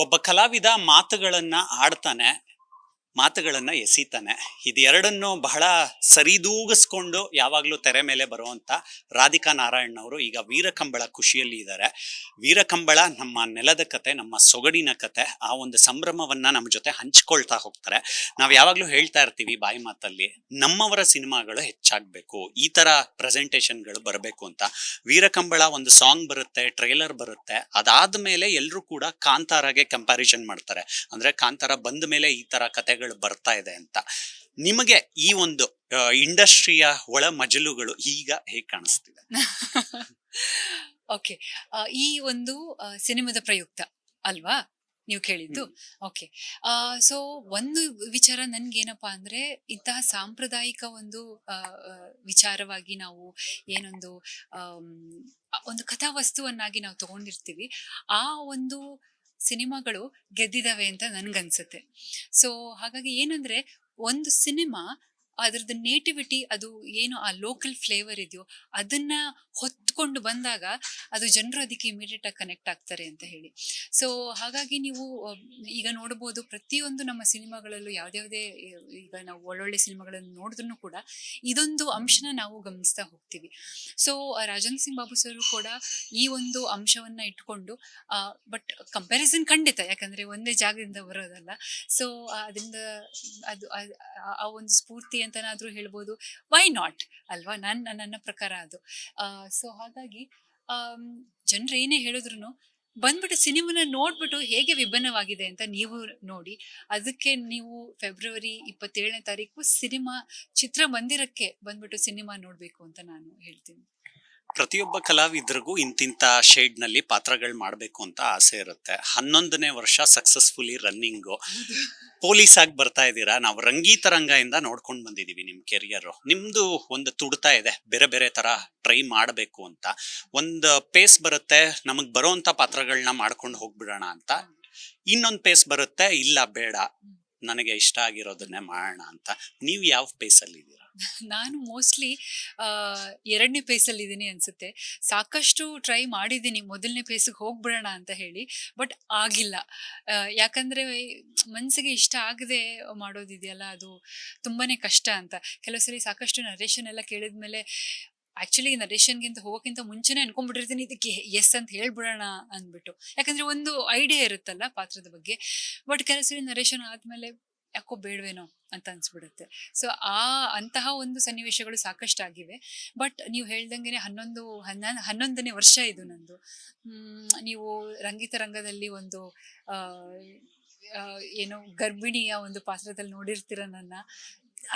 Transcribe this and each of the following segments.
ಒಬ್ಬ ಕಲಾವಿದ ಮಾತುಗಳನ್ನ ಆಡ್ತಾನೆ, ಮಾತುಗಳನ್ನ ಎಸಿತಾನೆ. ಇದೆರಡನ್ನು ಬಹಳ ಸರಿದೂಗಿಸ್ಕೊಂಡು ಯಾವಾಗ್ಲೂ ತೆರೆ ಮೇಲೆ ಬರುವಂತ ರಾಧಿಕಾ ನಾರಾಯಣ್ ಅವರು ಈಗ ವೀರಕಂಬಳ ಖುಷಿಯಲ್ಲಿ ಇದ್ದಾರೆ. ವೀರಕಂಬಳ ನಮ್ಮ ನೆಲದ ಕತೆ, ನಮ್ಮ ಸೊಗಡಿನ ಕತೆ. ಆ ಒಂದು ಸಂಭ್ರಮವನ್ನ ನಮ್ಮ ಜೊತೆ ಹಂಚ್ಕೊಳ್ತಾ ಹೋಗ್ತಾರೆ. ನಾವ್ ಯಾವಾಗ್ಲೂ ಹೇಳ್ತಾ ಇರ್ತೀವಿ ಬಾಯಿ ಮಾತಲ್ಲಿ, ನಮ್ಮವರ ಸಿನಿಮಾಗಳು ಹೆಚ್ಚಾಗ್ಬೇಕು, ಈ ತರ ಪ್ರೆಸೆಂಟೇಶನ್ಗಳು ಬರಬೇಕು ಅಂತ. ವೀರಕಂಬಳ ಒಂದು ಸಾಂಗ್ ಬರುತ್ತೆ, ಟ್ರೇಲರ್ ಬರುತ್ತೆ, ಅದಾದ್ಮೇಲೆ ಎಲ್ರು ಕೂಡ ಕಾಂತಾರಗೆ ಕಂಪ್ಯಾರಿಸನ್ ಮಾಡ್ತಾರೆ. ಅಂದ್ರೆ ಕಾಂತಾರ ಬಂದ ಮೇಲೆ ಈ ತರ ಕತೆಗಳು ಬರ್ತಾ ಇದೆ ಅಂತ. ನಿಮಗೆ ಈ ಒಂದು ಇಂಡಸ್ಟ್ರಿಯ ಒಳ ಮಜಲುಗಳು ಈಗ ಹೇಗ್ ಕಾಣಿಸ್ತಿದೆ? ಓಕೆ. ಈ ಒಂದು ಸಿನಿಮಾದ ಪ್ರಯುಕ್ತ ಅಲ್ವಾ ನೀವು ಕೇಳಿದ್ದು? ಓಕೆ. ಸೊ ಒಂದು ವಿಚಾರ ನನ್ಗೇನಪ್ಪಾ ಅಂದ್ರೆ, ಇಂತಹ ಸಾಂಪ್ರದಾಯಿಕ ಒಂದು ವಿಚಾರವಾಗಿ ನಾವು ಏನೊಂದು ಒಂದು ಕಥಾವಸ್ತುವನ್ನಾಗಿ ನಾವು ತಗೊಂಡಿರ್ತೀವಿ, ಆ ಒಂದು ಸಿನಿಮಾಗಳು ಗೆದ್ದಿದಾವೆ ಅಂತ ನನ್ಗನ್ಸುತ್ತೆ. ಸೊ ಹಾಗಾಗಿ ಏನಂದ್ರೆ, ಒಂದು ಸಿನಿಮಾ ಅದ್ರದ್ದು ನೇಟಿವಿಟಿ, ಅದು ಏನು ಆ ಲೋಕಲ್ ಫ್ಲೇವರ್ ಇದೆಯೋ ಅದನ್ನ ಹೊತ್ಕೊಂಡು ಬಂದಾಗ ಅದು ಜನರು ಅದಕ್ಕೆ ಇಮಿಡಿಯೇಟ್ ಆಗಿ ಕನೆಕ್ಟ್ ಆಗ್ತಾರೆ ಅಂತ ಹೇಳಿ. ಸೊ ಹಾಗಾಗಿ ನೀವು ಈಗ ನೋಡ್ಬೋದು, ಪ್ರತಿಯೊಂದು ನಮ್ಮ ಸಿನಿಮಾಗಳಲ್ಲೂ ಯಾವ್ದ್ಯಾವ್ದೇ, ಈಗ ನಾವು ಒಳ್ಳೊಳ್ಳೆ ಸಿನಿಮಾಗಳನ್ನು ನೋಡಿದ್ರು ಕೂಡ ಇದೊಂದು ಅಂಶನ ನಾವು ಗಮನಿಸ್ತಾ ಹೋಗ್ತೀವಿ. ಸೊ ರಾಜೇಂದ್ರ ಸಿಂಗ್ ಬಾಬು ಸರ್ ಕೂಡ ಈ ಒಂದು ಅಂಶವನ್ನ ಇಟ್ಕೊಂಡು, ಬಟ್ ಕಂಪ್ಯಾರಿಸನ್ ಖಂಡಿತ, ಯಾಕಂದ್ರೆ ಒಂದೇ ಜಾಗದಿಂದ ಬರೋದಲ್ಲ. ಸೊ ಅದರಿಂದ ಅದು ಆ ಒಂದು ಸ್ಫೂರ್ತಿ ಅಂತನಾದ್ರೂ ಹೇಳ್ಬೋದು. ವೈ ನಾಟ್ ಅಲ್ವಾ? ನನ್ನ ಪ್ರಕಾರ ಅದು. ಸೊ ಹಾಗಾಗಿ ಜನರು ಏನೇ ಹೇಳಿದ್ರು ಬಂದ್ಬಿಟ್ಟು ಸಿನಿಮಾನ ನೋಡ್ಬಿಟ್ಟು ಹೇಗೆ ವಿಭಿನ್ನವಾಗಿದೆ ಅಂತ ನೀವು ನೋಡಿ. ಅದಕ್ಕೆ ನೀವು ಫೆಬ್ರವರಿ 27ನೇ ತಾರೀಕು ಸಿನಿಮಾ ಚಿತ್ರಮಂದಿರಕ್ಕೆ ಬಂದ್ಬಿಟ್ಟು ಸಿನಿಮಾ ನೋಡ್ಬೇಕು ಅಂತ ನಾನು ಹೇಳ್ತೀನಿ. ಪ್ರತಿಯೊಬ್ಬ ಕಲಾವಿದರಿಗೂ ಇಂತಿಂತ ಶೇಡ್ ನಲ್ಲಿ ಪಾತ್ರಗಳು ಮಾಡ್ಬೇಕು ಅಂತ ಆಸೆ ಇರುತ್ತೆ. 11ನೇ ವರ್ಷ ಸಕ್ಸಸ್ಫುಲಿ ರನ್ನಿಂಗು. ಪೊಲೀಸ್ ಆಗಿ ಬರ್ತಾ ಇದ್ದೀರಾ. ನಾವು ರಂಗೀತರಂಗ ಇಂದ ನೋಡ್ಕೊಂಡ್ ಬಂದಿದೀವಿ ನಿಮ್ ಕೆರಿಯರ್. ನಿಮ್ದು ಒಂದು ತುಡ್ತಾ ಇದೆ, ಬೇರೆ ಬೇರೆ ತರ ಟ್ರೈ ಮಾಡ್ಬೇಕು ಅಂತ. ಒಂದು ಪೇಸ್ ಬರುತ್ತೆ, ನಮಗ್ ಬರೋಂತ ಪಾತ್ರಗಳನ್ನ ಮಾಡ್ಕೊಂಡು ಹೋಗ್ಬಿಡೋಣ ಅಂತ. ಇನ್ನೊಂದ್ ಪೇಸ್ ಬರುತ್ತೆ, ಇಲ್ಲ ಬೇಡ, ನನಗೆ ಇಷ್ಟ ಆಗಿರೋದನ್ನೇ ಮಾಡೋಣ ಅಂತ. ನೀವು ಯಾವ ಪೇಸ್ ಅಲ್ಲಿ ಇದ್ದೀರಾ? ನಾನು ಮೋಸ್ಟ್ಲಿ 2ನೇ ಪೇಸಲ್ಲಿ ಇದ್ದೀನಿ ಅನ್ಸುತ್ತೆ. ಸಾಕಷ್ಟು ಟ್ರೈ ಮಾಡಿದ್ದೀನಿ ಮೊದಲನೇ ಪೇಸಿಗೆ ಹೋಗ್ಬಿಡೋಣ ಅಂತ ಹೇಳಿ, ಬಟ್ ಆಗಿಲ್ಲ. ಯಾಕಂದ್ರೆ ಮನ್ಸಿಗೆ ಇಷ್ಟ ಆಗದೆ ಮಾಡೋದಿದೆಯಲ್ಲ, ಅದು ತುಂಬಾನೇ ಕಷ್ಟ ಅಂತ. ಕೆಲವು ಸರಿ ಸಾಕಷ್ಟು ನರೇಶನ್ ಎಲ್ಲ ಕೇಳಿದ್ಮೇಲೆ, ಆಕ್ಚುಲಿ ನರೇಶನ್ಗಿಂತ ಹೋಗೋಕ್ಕಿಂತ ಮುಂಚೆನೆ ಅನ್ಕೊಂಡ್ಬಿಟ್ಟಿರ್ತೀನಿ ಇದಕ್ಕೆ ಎಸ್ ಅಂತ ಹೇಳ್ಬಿಡೋಣ ಅಂದ್ಬಿಟ್ಟು, ಯಾಕಂದ್ರೆ ಒಂದು ಐಡಿಯಾ ಇರುತ್ತಲ್ಲ ಪಾತ್ರದ ಬಗ್ಗೆ. ಬಟ್ ಕೆಲವು ಸರಿ ನರೇಶನ್ ಆದ್ಮೇಲೆ ಯಾಕೋ ಬೇಡವೇನೋ ಅಂತ ಅನ್ಸ್ಬಿಡುತ್ತೆ. ಸೊ ಅಂತಹ ಒಂದು ಸನ್ನಿವೇಶಗಳು ಸಾಕಷ್ಟು ಆಗಿವೆ. ಬಟ್ ನೀವು ಹೇಳ್ದಂಗೆನೆ 11ನೇ ವರ್ಷ ಇದು ನಂದು. ನೀವು ರಂಗಿತ ರಂಗದಲ್ಲಿ ಒಂದು ಏನು ಗರ್ಭಿಣಿಯ ಒಂದು ಪಾತ್ರದಲ್ಲಿ ನೋಡಿರ್ತೀರ ನನ್ನ.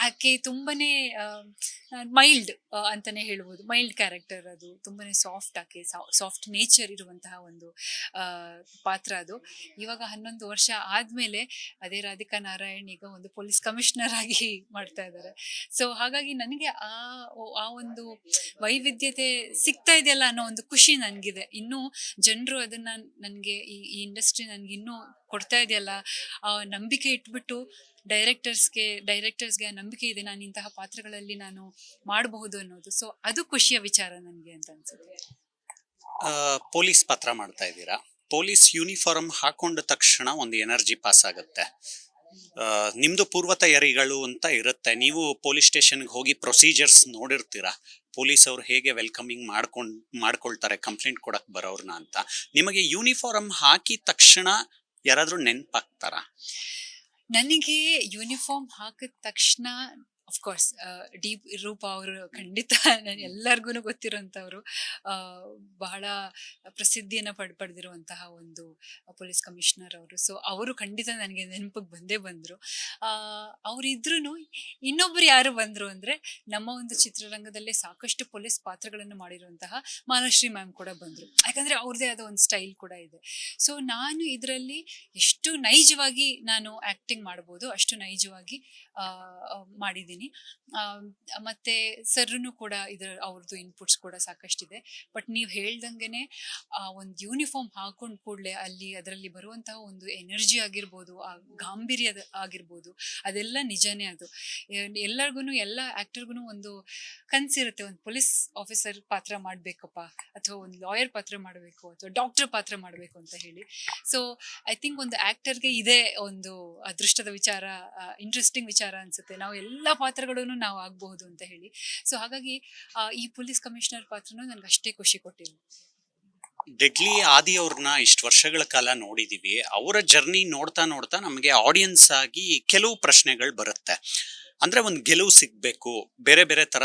ಆಕೆ ತುಂಬಾನೇ ಮೈಲ್ಡ್ ಅಂತಾನೆ ಹೇಳ್ಬೋದು. ಮೈಲ್ಡ್ ಕ್ಯಾರೆಕ್ಟರ್ ಅದು. ತುಂಬಾನೇ ಸಾಫ್ಟ್, ಆಕೆ ಸಾಫ್ಟ್ ನೇಚರ್ ಇರುವಂತಹ ಒಂದು ಪಾತ್ರ ಅದು. ಇವಾಗ 11 ವರ್ಷ ಆದ್ಮೇಲೆ ಅದೇ ರಾಧಿಕಾ ನಾರಾಯಣ್ ಈಗ ಒಂದು ಪೊಲೀಸ್ ಕಮಿಷನರ್ ಆಗಿ ಮಾಡ್ತಾ ಇದ್ದಾರೆ. ಸೊ ಹಾಗಾಗಿ ನನಗೆ ಆ ಒಂದು ವೈವಿಧ್ಯತೆ ಸಿಗ್ತಾ ಇದೆಯಲ್ಲ ಅನ್ನೋ ಒಂದು ಖುಷಿ ನನ್ಗಿದೆ. ಇನ್ನೂ ಜನರು ಅದನ್ನ ನನ್ಗೆ, ಈ ಇಂಡಸ್ಟ್ರಿ ನನ್ಗೆ ಇನ್ನೂ ಕೊಡ್ತಾ ಇದೆಯಲ್ಲ, ಆ ನಂಬಿಕೆ ಇಟ್ಬಿಟ್ಟು ಡೈರೆಕ್ಟರ್ಸ್ಗೆ ನಂಬಿಕೆ ಇದೆ, ನಾನು ಇಂತಹ ಪಾತ್ರಗಳಲ್ಲಿ ನಾನು ಮಾಡಬಹುದು ಅನ್ನೋದು. ಸೊ ಅದು ಖುಷಿಯ ವಿಚಾರ ನನಗೆ ಅಂತ ಅನ್ಸುತ್ತೆ. ಪೊಲೀಸ್ ಪಾತ್ರ ಮಾಡ್ತಾ ಇದ್ದೀರಾ. ಪೊಲೀಸ್ ಯೂನಿಫಾರ್ಮ್ ಹಾಕೊಂಡ ತಕ್ಷಣ ಒಂದು ಎನರ್ಜಿ ಪಾಸ್ ಆಗುತ್ತೆ. ನಿಮ್ದು ಪೂರ್ವ ತಯಾರಿಗಳು ಅಂತ ಇರುತ್ತೆ. ನೀವು ಪೊಲೀಸ್ ಸ್ಟೇಷನ್ಗೆ ಹೋಗಿ ಪ್ರೊಸೀಜರ್ಸ್ ನೋಡಿರ್ತೀರಾ, ಪೊಲೀಸ್ ಅವ್ರು ಹೇಗೆ ವೆಲ್ಕಮಿಂಗ್ ಮಾಡ್ಕೊಳ್ತಾರೆ ಕಂಪ್ಲೇಂಟ್ ಕೊಡಕ್ ಬರೋರ್ನ ಅಂತ. ನಿಮಗೆ ಯೂನಿಫಾರ್ಮ್ ಹಾಕಿದ ತಕ್ಷಣ ಯಾರಾದ್ರೂ ನೆನ್ಪಾಗ್ತಾರ? ನನಗೆ ಯೂನಿಫಾರ್ಮ್ ಹಾಕಿದ ತಕ್ಷಣ ಅಫ್ಕೋರ್ಸ್ ಡಿ ರೂಪ ಅವರು ಖಂಡಿತ ಎಲ್ಲರಿಗೂ ಗೊತ್ತಿರುವಂತವ್ರು. ಬಹಳ ಪ್ರಸಿದ್ಧಿಯನ್ನ ಪಡೆದಿರುವಂತಹ ಒಂದು ಪೊಲೀಸ್ ಕಮಿಷನರ್ ಅವರು. ಸೊ ಅವರು ಖಂಡಿತ ನನಗೆ ನೆನಪಿಗೆ ಬಂದೇ ಬಂದ್ರು. ಅವರಿದ್ರು ಇನ್ನೊಬ್ರು ಯಾರು ಬಂದ್ರು ಅಂದ್ರೆ, ನಮ್ಮ ಒಂದು ಚಿತ್ರರಂಗದಲ್ಲೇ ಸಾಕಷ್ಟು ಪೊಲೀಸ್ ಪಾತ್ರಗಳನ್ನು ಮಾಡಿರುವಂತಹ ಮಾಲಾಶ್ರೀ ಮ್ಯಾಮ್ ಕೂಡ ಬಂದ್ರು. ಯಾಕಂದ್ರೆ ಅವ್ರದೇ ಆದ ಒಂದು ಸ್ಟೈಲ್ ಕೂಡ ಇದೆ. ಸೊ ನಾನು ಇದರಲ್ಲಿ ಎಷ್ಟು ನೈಜವಾಗಿ ನಾನು ಆಕ್ಟಿಂಗ್ ಮಾಡಬಹುದು ಅಷ್ಟು ನೈಜವಾಗಿ ಮಾಡಿದ್ದೀನಿ ನೋಡಿದ್ದೀನಿ. ಮತ್ತೆ ಸರ್ನು ಕೂಡ ಅವ್ರದ್ದು ಇನ್ಪುಟ್ಸ್ ಕೂಡ ಸಾಕಷ್ಟಿದೆ. ಬಟ್ ನೀವು ಹೇಳ್ದಂಗೆನೆ ಒಂದು ಯೂನಿಫಾರ್ಮ್ ಹಾಕೊಂಡ್ ಕೂಡ್ಲೆ ಅದರಲ್ಲಿ ಬರುವಂತಹ ಒಂದು ಎನರ್ಜಿ ಆಗಿರ್ಬೋದು, ಆ ಗಾಂಭೀರ್ಯ ಆಗಿರ್ಬೋದು, ಅದೆಲ್ಲ ನಿಜನೇ ಅದು. ಎಲ್ಲರಿಗೂ ಎಲ್ಲ ಆಕ್ಟರ್ಗೂ ಒಂದು ಕನ್ಸಿರುತ್ತೆ, ಒಂದು ಪೊಲೀಸ್ ಆಫೀಸರ್ ಪಾತ್ರ ಮಾಡ್ಬೇಕಪ್ಪ, ಅಥವಾ ಒಂದು ಲಾಯರ್ ಪಾತ್ರ ಮಾಡಬೇಕು, ಅಥವಾ ಡಾಕ್ಟರ್ ಪಾತ್ರ ಮಾಡಬೇಕು ಅಂತ ಹೇಳಿ. ಸೊ ಐ ಥಿಂಕ್ ಒಂದು ಆಕ್ಟರ್ಗೆ ಇದೇ ಒಂದು ಅದೃಷ್ಟದ ವಿಚಾರ, ಇಂಟ್ರೆಸ್ಟಿಂಗ್ ವಿಚಾರ ಅನ್ಸುತ್ತೆ. ನಾವು ಎಲ್ಲ ಪಾತ್ರಗಳನ್ನು ನಾವು ಆಗ್ಬಹುದು ಅಂತ ಹೇಳಿ. ಸೊ ಹಾಗಾಗಿ ಈ ಪೊಲೀಸ್ ಕಮಿಷನರ್ ಪಾತ್ರನೂ ನನ್ಗೆ ಅಷ್ಟೇ ಖುಷಿ ಕೊಟ್ಟಿಲ್ಲ. ಡೆಡ್ಲಿ ಆದಿ ಅವ್ರನ್ನ ಇಷ್ಟು ವರ್ಷಗಳ ಕಾಲ ನೋಡಿದೀವಿ. ಅವರ ಜರ್ನಿ ನೋಡ್ತಾ ನೋಡ್ತಾ ನಮಗೆ ಆಡಿಯನ್ಸ್ ಆಗಿ ಕೆಲವು ಪ್ರಶ್ನೆಗಳು ಬರುತ್ತೆ. ಅಂದ್ರೆ ಒಂದು ಗೆಲುವು ಸಿಗ್ಬೇಕು, ಬೇರೆ ಬೇರೆ ತರ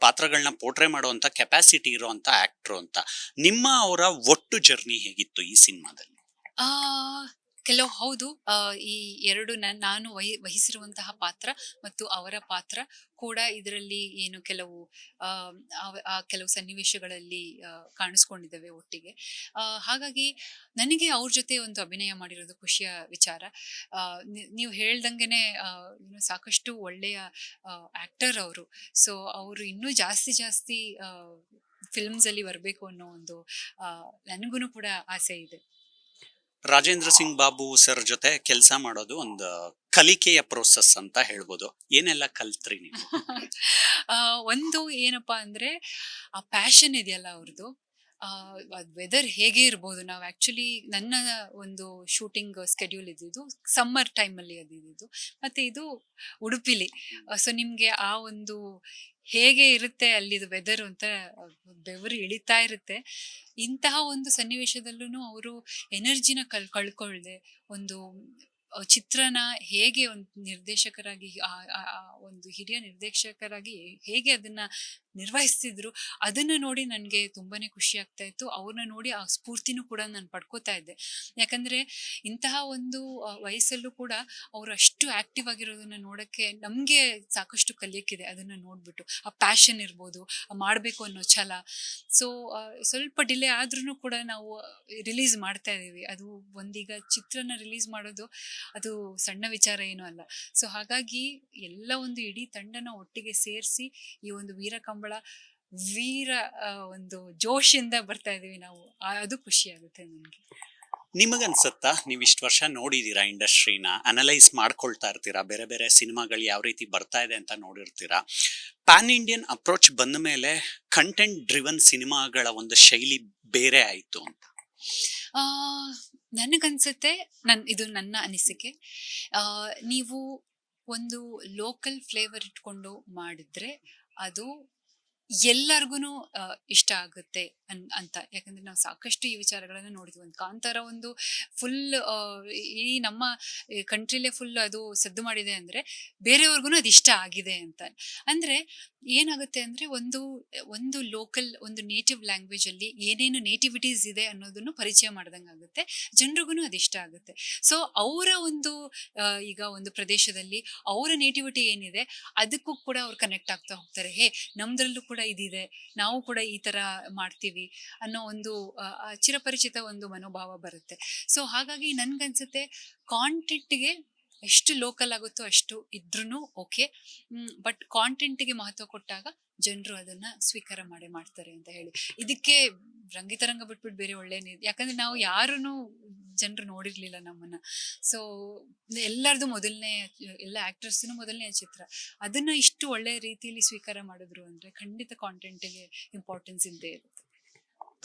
ಪಾತ್ರಗಳನ್ನ ಪೋರ್ಟ್ರೇ ಮಾಡುವಂತ ಕೆಪಾಸಿಟಿ ಇರುವಂತ ಆಕ್ಟ್ರು ಅಂತ. ನಿಮ್ಮ ಅವರ ಒಟ್ಟು ಜರ್ನಿ ಹೇಗಿತ್ತು ಈ ಸಿನಿಮಾದಲ್ಲಿ? ಆ ಕೆಲವು ಹೌದು. ಈ ಎರಡು ನಾನು ವಹಿಸಿರುವಂತಹ ಪಾತ್ರ ಮತ್ತು ಅವರ ಪಾತ್ರ ಕೂಡ ಇದರಲ್ಲಿ ಏನು ಕೆಲವು ಕೆಲವು ಸನ್ನಿವೇಶಗಳಲ್ಲಿ ಕಾಣಿಸ್ಕೊಂಡಿದ್ದಾವೆ ಒಟ್ಟಿಗೆ. ಹಾಗಾಗಿ ನನಗೆ ಅವ್ರ ಜೊತೆ ಒಂದು ಅಭಿನಯ ಮಾಡಿರೋದು ಖುಷಿಯ ವಿಚಾರ. ನೀವು ಹೇಳ್ದಂಗೆನೆ ಸಾಕಷ್ಟು ಒಳ್ಳೆಯ ಆಕ್ಟರ್ ಅವರು. ಸೊ ಅವರು ಇನ್ನೂ ಜಾಸ್ತಿ ಫಿಲ್ಮ್ಸ್ ಅಲ್ಲಿ ಬರ್ಬೇಕು ಅನ್ನೋ ಒಂದು ನನಗೂ ಕೂಡ ಆಸೆ ಇದೆ. ರಾಜೇಂದ್ರ ಸಿಂಗ್ ಬಾಬು ಸರ್ ಜೊತೆ ಕೆಲಸ ಮಾಡೋದು ಒಂದು ಕಲಿಕೆಯ ಪ್ರೋಸೆಸ್ ಅಂತ ಹೇಳ್ಬೋದು. ಏನೆಲ್ಲ ಕಲ್ತ್ರಿ ನೀವು? ಒಂದು ಏನಪ್ಪಾ ಅಂದ್ರೆ ಆ ಪ್ಯಾಷನ್ ಇದೆಯಲ್ಲ ಅವ್ರದ್ದು. ವೆದರ್ ಹೇಗೆ ಇರ್ಬೋದು, ನಾವು ಆಕ್ಚುಲಿ ನನ್ನ ಒಂದು ಶೂಟಿಂಗ್ ಸ್ಕೆಡ್ಯೂಲ್ ಇದ್ದಿದ್ದು ಸಮ್ಮರ್ ಟೈಮಲ್ಲಿ ಅದಿದ್ದು, ಮತ್ತೆ ಇದು ಉಡುಪಿಲಿ. ಸೊ ನಿಮ್ಗೆ ಆ ಒಂದು ಹೇಗೆ ಇರುತ್ತೆ ಅಲ್ಲಿದು ವೆದರ್ ಅಂತ ಬೆವರು ಇಳಿತಾ ಇರುತ್ತೆ. ಇಂತಹ ಒಂದು ಸನ್ನಿವೇಶದಲ್ಲೂ ಅವರು ಎನರ್ಜಿನ ಕಳ್ಕೊಳ್ದೆ ಒಂದು ಚಿತ್ರನ ಹೇಗೆ ಒಂದು ನಿರ್ದೇಶಕರಾಗಿ, ಒಂದು ಹಿರಿಯ ನಿರ್ದೇಶಕರಾಗಿ ಹೇಗೆ ಅದನ್ನ ನಿರ್ವಹಿಸ್ತಿದ್ರು, ಅದನ್ನ ನೋಡಿ ನನಗೆ ತುಂಬಾನೇ ಖುಷಿ ಆಗ್ತಾ ಇತ್ತು. ಅವ್ರನ್ನ ನೋಡಿ ಆ ಸ್ಫೂರ್ತಿನೂ ಕೂಡ ನಾನು ಪಡ್ಕೋತಾ ಇದ್ದೆ. ಯಾಕಂದ್ರೆ ಇಂತಹ ಒಂದು ವಯಸ್ಸಲ್ಲೂ ಕೂಡ ಅವರು ಅಷ್ಟು ಆಕ್ಟಿವ್ ಆಗಿರೋದನ್ನ ನೋಡಕ್ಕೆ ನಮ್ಗೆ ಸಾಕಷ್ಟು ಕಲಿಯಕ್ಕಿದೆ. ಅದನ್ನ ನೋಡ್ಬಿಟ್ಟು ಆ ಪ್ಯಾಷನ್ ಇರ್ಬೋದು, ಮಾಡ್ಬೇಕು ಅನ್ನೋ ಛಲ. ಸೊ ಸ್ವಲ್ಪ ಡಿಲೇ ಆದ್ರೂ ಕೂಡ ನಾವು ರಿಲೀಸ್ ಮಾಡ್ತಾ ಇದೀವಿ. ಅದು ಒಂದೀಗ ಚಿತ್ರನ ರಿಲೀಸ್ ಮಾಡೋದು ಅದು ಸಣ್ಣ ವಿಚಾರ ಏನೂ ಅಲ್ಲ. ಸೊ ಹಾಗಾಗಿ ಎಲ್ಲ ಒಂದು ಇಡೀ ತಂಡನ ಒಟ್ಟಿಗೆ ಸೇರಿಸಿ ಈ ಒಂದು ವೀರಕಂಬಳ ಒಂದು ಜೋಶಿಂದ ಬರ್ತಾ ಇದೀವಿ ನಾವು. ಅದು ಖುಷಿ ಆಗುತ್ತೆ ನನಗೆ. ನಿಮಗನ್ಸತ್ತಾ, ನೀವು ಇಷ್ಟು ವರ್ಷ ನೋಡಿದೀರಾ ಇಂಡಸ್ಟ್ರಿನ, ಅನಲೈಸ್ ಮಾಡ್ಕೊಳ್ತಾ ಇರ್ತೀರಾ, ಬೇರೆ ಬೇರೆ ಸಿನಿಮಾಗಳು ಯಾವ ರೀತಿ ಬರ್ತಾ ಇದೆ ಅಂತ ನೋಡಿರ್ತೀರಾ. ಪ್ಯಾನ್ ಇಂಡಿಯನ್ ಅಪ್ರೋಚ್ ಬಂದ ಮೇಲೆ ಕಂಟೆಂಟ್ ಡ್ರಿವನ್ ಸಿನಿಮಾಗಳ ಒಂದು ಶೈಲಿ ಬೇರೆ ಆಯ್ತು ಅಂತ? ನನಗನ್ಸುತ್ತೆ, ಇದು ನನ್ನ ಅನಿಸಿಕೆ. ನೀವು ಒಂದು ಲೋಕಲ್ ಫ್ಲೇವರ್ ಇಟ್ಕೊಂಡು ಮಾಡಿದ್ರೆ ಅದು ಎಲ್ಲರಿಗೂ ಇಷ್ಟ ಆಗುತ್ತೆ ಅಂತ. ಯಾಕಂದ್ರೆ ನಾವು ಸಾಕಷ್ಟು ಈ ವಿಚಾರಗಳನ್ನ ನೋಡಿದ್ವಿ. ಒಂದು ಕಾಂತಾರ ಒಂದು ಫುಲ್ ಈ ನಮ್ಮ ಕಂಟ್ರಿಲೇ ಫುಲ್ ಅದು ಸದ್ದು ಮಾಡಿದೆ ಅಂದ್ರೆ ಬೇರೆಯವ್ರಿಗೂ ಅದು ಇಷ್ಟ ಆಗಿದೆ ಅಂತ. ಅಂದ್ರೆ ಏನಾಗುತ್ತೆ ಅಂದ್ರೆ ಒಂದು ಲೋಕಲ್, ಒಂದು ನೇಟಿವ್ ಲ್ಯಾಂಗ್ವೇಜ್ ಅಲ್ಲಿ ಏನೇನು ನೇಟಿವಿಟೀಸ್ ಇದೆ ಅನ್ನೋದನ್ನು ಪರಿಚಯ ಮಾಡ್ದಂಗಾಗುತ್ತೆ, ಜನರಿಗೂ ಅದು ಇಷ್ಟ ಆಗುತ್ತೆ. ಸೊ ಅವರ ಒಂದು ಈಗ ಒಂದು ಪ್ರದೇಶದಲ್ಲಿ ಅವರ ನೇಟಿವಿಟಿ ಏನಿದೆ ಅದಕ್ಕೂ ಕೂಡ ಅವ್ರು ಕನೆಕ್ಟ್ ಆಗ್ತಾ ಹೋಗ್ತಾರೆ. ನಮ್ದ್ರಲ್ಲೂ ಕೂಡ ಇದಿದೆ, ನಾವು ಕೂಡ ಈ ತರ ಮಾಡ್ತೀವಿ ಅನ್ನೋ ಒಂದು ಚಿರಪರಿಚಿತ ಒಂದು ಮನೋಭಾವ ಬರುತ್ತೆ. ಸೊ ಹಾಗಾಗಿ ನನ್ಗನ್ಸುತ್ತೆ ಕಾಂಟೆಂಟ್ಗೆ ಎಷ್ಟು ಲೋಕಲ್ ಆಗುತ್ತೋ ಅಷ್ಟು ಇದ್ರೂ ಓಕೆ. ಬಟ್ ಕಾಂಟೆಂಟ್ಗೆ ಮಹತ್ವ ಕೊಟ್ಟಾಗ ಜನರು ಅದನ್ನ ಸ್ವೀಕಾರ ಮಾಡ್ತಾರೆ ಅಂತ ಹೇಳಿ. ಇದಕ್ಕೆ ರಂಗಿತರಂಗ ಬಿಟ್ಬಿಟ್ಟು ಬೇರೆ ಯಾಕಂದ್ರೆ ನಾವು ಯಾರನ್ನು ಜನರು ನೋಡಿರ್ಲಿಲ್ಲ ನಮ್ಮನ್ನ. ಸೊ ಎಲ್ಲರದು ಎಲ್ಲ ಆಕ್ಟರ್ಸ್ನು ಮೊದಲನೇ ಚಿತ್ರ, ಅದನ್ನ ಇಷ್ಟು ಒಳ್ಳೆ ರೀತಿಯಲ್ಲಿ ಸ್ವೀಕಾರ ಮಾಡಿದ್ರು ಅಂದ್ರೆ ಖಂಡಿತ ಕಾಂಟೆಂಟ್ಗೆ ಇಂಪಾರ್ಟೆನ್ಸ್ ಇದ್ದೇ ಇರುತ್ತೆ.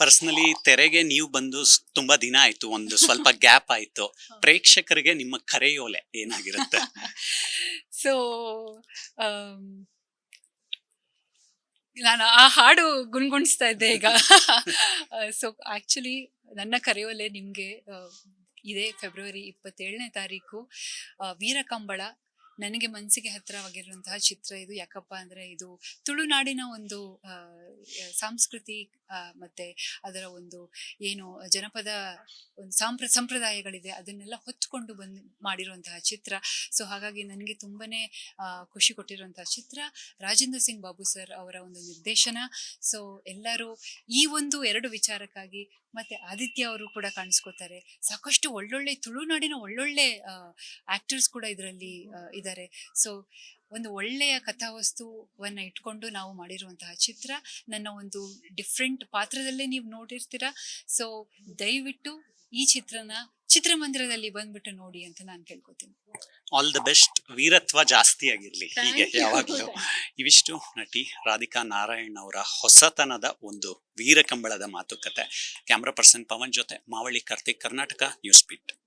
ಪರ್ಸನಲಿ ತೆರೆಗೆ ನೀವು ಬಂದು ತುಂಬಾ ದಿನ ಆಯ್ತು, ಒಂದು ಸ್ವಲ್ಪ ಗ್ಯಾಪ್ ಆಯ್ತು. ಪ್ರೇಕ್ಷಕರಿಗೆ ನಿಮ್ಮ ಕರೆಯೋಲೆ ಏನಾಗಿರುತ್ತೆ? ಸೊ ನಾನು ಆ ಹಾಡು ಗುನ್ಗುಣಿಸ್ತಾ ಇದ್ದೆ ಈಗ. ಸೊ ಆಕ್ಚುಲಿ ನನ್ನ ಕರೆಯೋಲೆ ನಿಮ್ಗೆ ಇದೇ ಫೆಬ್ರವರಿ 27ನೇ ತಾರೀಕು ವೀರಕಂಬಳ. ನನಗೆ ಮನಸ್ಸಿಗೆ ಹತ್ತಿರವಾಗಿರುವಂತಹ ಚಿತ್ರ ಇದು. ಯಾಕಪ್ಪ ಅಂದ್ರೆ ಇದು ತುಳುನಾಡಿನ ಒಂದು ಸಂಸ್ಕೃತಿ ಮತ್ತೆ ಅದರ ಒಂದು ಏನು ಜನಪದ ಒಂದು ಸಂಪ್ರದಾಯಗಳಿದೆ ಅದನ್ನೆಲ್ಲ ಹೊತ್ಕೊಂಡು ಮಾಡಿರುವಂತಹ ಚಿತ್ರ. ಸೊ ಹಾಗಾಗಿ ನನಗೆ ತುಂಬಾನೇ ಖುಷಿ ಕೊಟ್ಟಿರುವಂತಹ ಚಿತ್ರ. ರಾಜೇಂದ್ರ ಸಿಂಗ್ ಬಾಬು ಸರ್ ಅವರ ಒಂದು ನಿರ್ದೇಶನ. ಸೊ ಎಲ್ಲರೂ ಈ ಒಂದು 2 ವಿಚಾರಕ್ಕಾಗಿ, ಮತ್ತೆ ಆದಿತ್ಯ ಅವರು ಕೂಡ ಕಾಣಿಸ್ಕೋತಾರೆ. ಸಾಕಷ್ಟು ಒಳ್ಳೊಳ್ಳೆ ತುಳುನಾಡಿನ ಒಳ್ಳೊಳ್ಳೆ ಆಕ್ಟರ್ಸ್ ಕೂಡ ಇದರಲ್ಲಿ ಇದ್ದಾರೆ. ಮಾಡಿದ್ದಾರೆ. ಸೊ ಒಂದು ಒಳ್ಳೆಯ ಕಥಾವಸ್ತುವನ್ನ ಇಟ್ಕೊಂಡು ನಾವು ಮಾಡಿರುವಂತಹ ಚಿತ್ರ. ನನ್ನ ಒಂದು ಡಿಫ್ರೆಂಟ್ ಪಾತ್ರದಲ್ಲೇ ನೀವು ನೋಡಿರ್ತೀರಾ. ಸೊ ದಯವಿಟ್ಟು ಈ ಚಿತ್ರಮಂದಿರದಲ್ಲಿ ಬಂದ್ಬಿಟ್ಟು ನೋಡಿ ಅಂತ ನಾನು ಕೇಳ್ಕೊತೀನಿ. All the best. ವೀರತ್ವ ಜಾಸ್ತಿ ಆಗಿರ್ಲಿ ಹೀಗೆ Thank you. ಯಾವಾಗ್ಲೂ. ಇವಿಷ್ಟು ನಟಿ ರಾಧಿಕಾ ನಾರಾಯಣ್ ಅವರ ಹೊಸತನದ ಒಂದು ವೀರಕಂಬಳದ ಮಾತುಕತೆ. ಕ್ಯಾಮ್ರಾ ಪರ್ಸನ್ ಪವನ್ ಜೊತೆ ಮಾವಳಿ ಕಾರ್ತಿಕ್, ಕರ್ನಾಟಕ ನ್ಯೂಸ್ ಬೀಟ್.